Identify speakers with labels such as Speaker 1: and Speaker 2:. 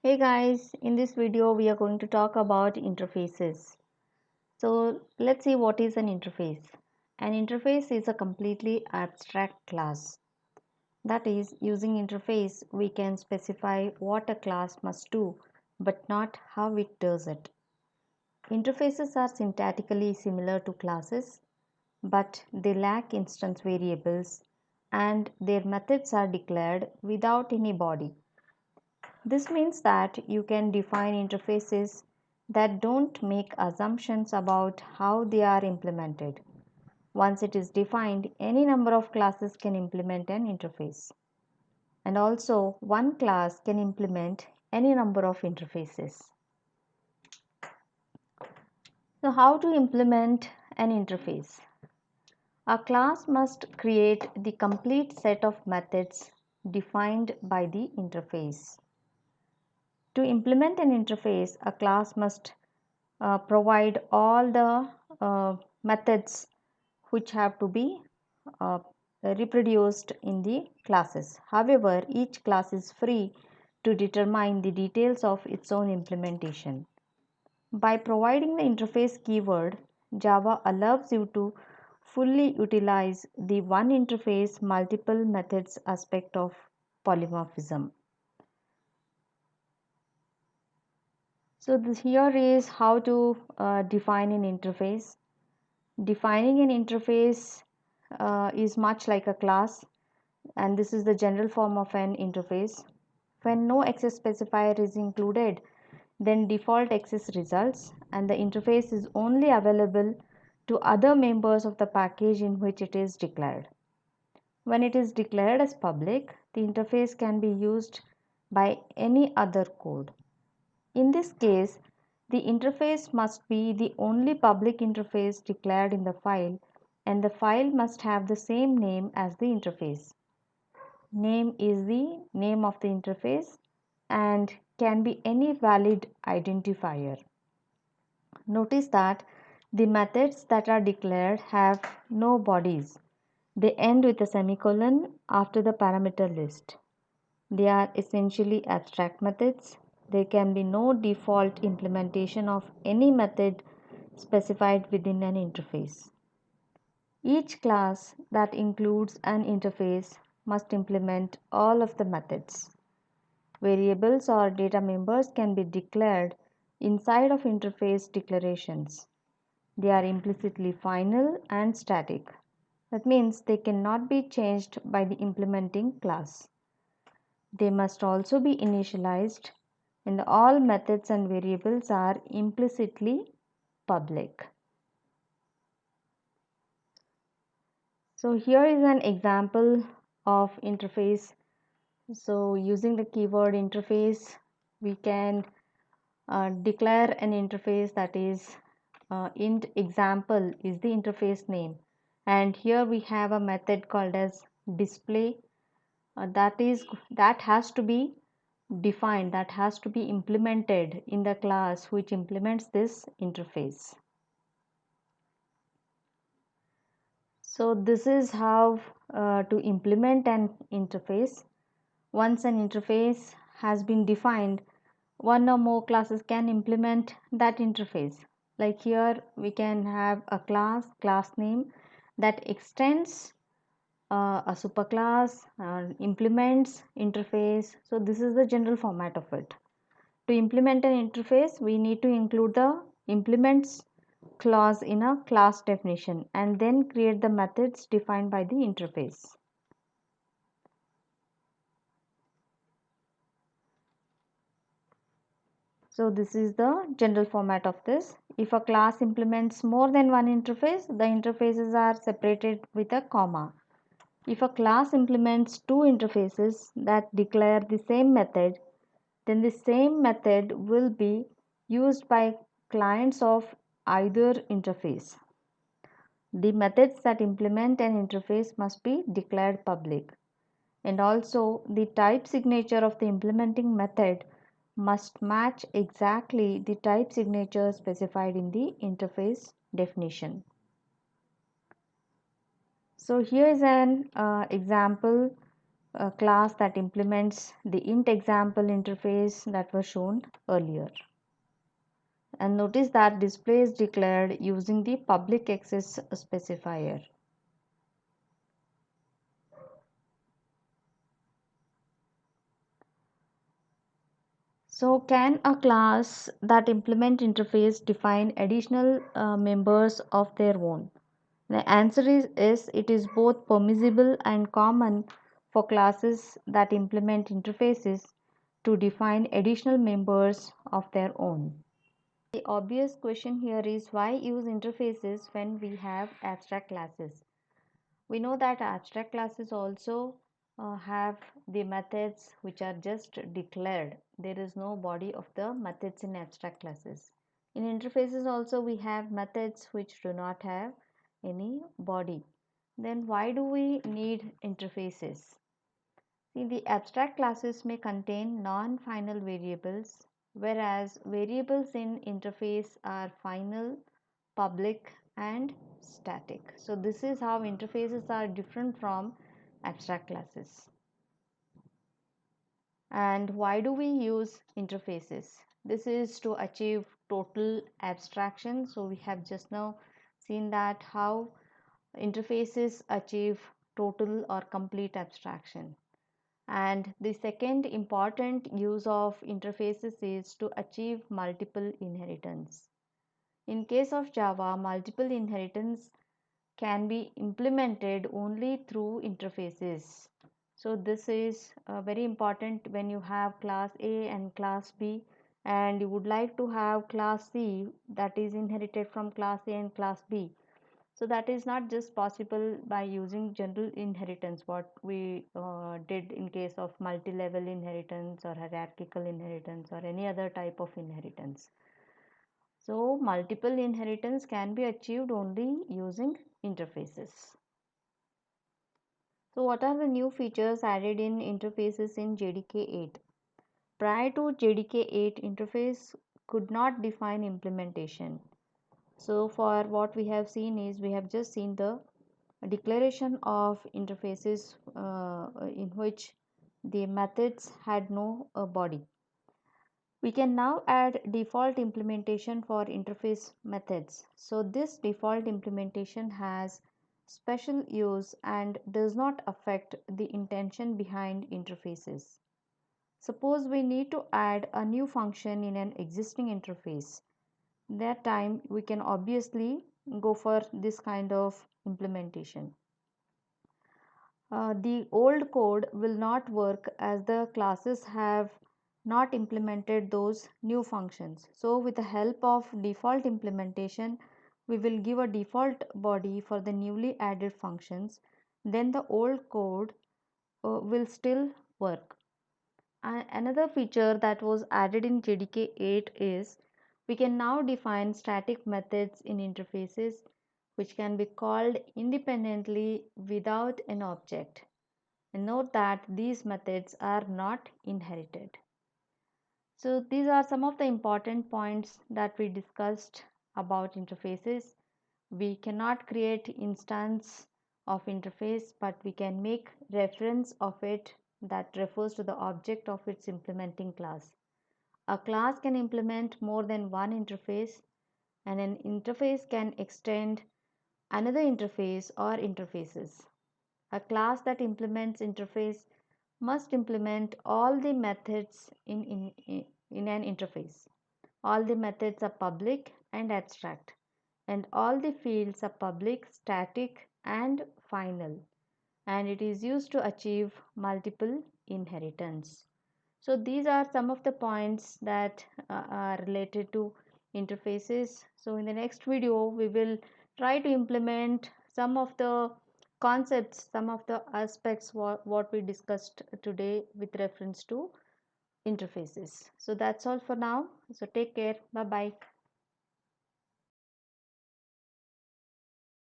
Speaker 1: Hey guys, in this video we are going to talk about interfaces. So let's see what is an interface. An interface is a completely abstract class. That is, using interface we can specify what a class must do but not how it does it. Interfaces are syntactically similar to classes, but they lack instance variables and their methods are declared without any body. This means that you can define interfaces that don't make assumptions about how they are implemented. Once it is defined, any number of classes can implement an interface. And also, one class can implement any number of interfaces. So, how to implement an interface? A class must create the complete set of methods defined by the interface. To implement an interface, a class must provide all the methods which have to be uh, reproduced in the classes. However, each class is free to determine the details of its own implementation. By providing the interface keyword, Java allows you to fully utilize the one interface multiple methods aspect of polymorphism. So this here is how to define an interface. Defining an interface is much like a class, and this is the general form of an interface. When no access specifier is included, then default access results and the interface is only available to other members of the package in which it is declared. When it is declared as public, the interface can be used by any other code. In this case, the interface must be the only public interface declared in the file, and the file must have the same name as the interface. Name is the name of the interface and can be any valid identifier. Notice that the methods that are declared have no bodies. They end with a semicolon after the parameter list. They are essentially abstract methods. There can be no default implementation of any method specified within an interface. Each class that includes an interface must implement all of the methods. Variables or data members can be declared inside of interface declarations. They are implicitly final and static. That means they cannot be changed by the implementing class. They must also be initialized, and all methods and variables are implicitly public. So here is an example of interface. So using the keyword interface, we can declare an interface, that is int example is the interface name, and here we have a method called as display that has to be defined, that has to be implemented in the class which implements this interface. So this is how to implement an interface. Once an interface has been defined, one or more classes can implement that interface. Like here we can have a class name that extends a superclass, implements interface. So this is the general format of it. To implement an interface, we need to include the implements clause in a class definition and then create the methods defined by the interface. So this is the general format of this. If a class implements more than one interface, the interfaces are separated with a comma. If a class implements two interfaces that declare the same method, then the same method will be used by clients of either interface. The methods that implement an interface must be declared public, and also the type signature of the implementing method must match exactly the type signature specified in the interface definition. So here is an example a class that implements the int example interface that was shown earlier. And notice that display is declared using the public access specifier. So can a class that implement interface define additional members of their own? The answer is it is both permissible and common for classes that implement interfaces to define additional members of their own. The obvious question here is why use interfaces when we have abstract classes? We know that abstract classes also have the methods which are just declared. There is no body of the methods in abstract classes. In interfaces also we have methods which do not have any body. Then why do we need interfaces? See, the abstract classes may contain non-final variables, whereas variables in interface are final, public, and static. So this is how interfaces are different from abstract classes. And why do we use interfaces? This is to achieve total abstraction. So we have just now seen that how interfaces achieve total or complete abstraction. And the second important use of interfaces is to achieve multiple inheritance. In case of Java, multiple inheritance can be implemented only through interfaces. So this is very important when you have class A and class B and you would like to have class C that is inherited from class A and class B. So that is not just possible by using general inheritance, what we did in case of multi-level inheritance or hierarchical inheritance or any other type of inheritance. So multiple inheritance can be achieved only using interfaces. So what are the new features added in interfaces in JDK 8? Prior to JDK 8, interface could not define implementation. So for what we have seen is we have just seen the declaration of interfaces in which the methods had no body. We can now add default implementation for interface methods. So this default implementation has special use and does not affect the intention behind interfaces. Suppose we need to add a new function in an existing interface. That time we can obviously go for this kind of implementation. The old code will not work as the classes have not implemented those new functions. So with the help of default implementation, we will give a default body for the newly added functions. Then the old code will still work. Another feature that was added in JDK 8 is we can now define static methods in interfaces which can be called independently without an object. And note that these methods are not inherited. So these are some of the important points that we discussed about interfaces. We cannot create instance of interface, but we can make reference of it that refers to the object of its implementing class. A class can implement more than one interface, and an interface can extend another interface or interfaces. A class that implements interface must implement all the methods in an interface. All the methods are public and abstract, and all the fields are public, static, and final. And it is used to achieve multiple inheritance. So these are some of the points that are related to interfaces. So in the next video, we will try to implement some of the concepts, some of the aspects what we discussed today with reference to interfaces. So that's all for now. So take care. Bye bye.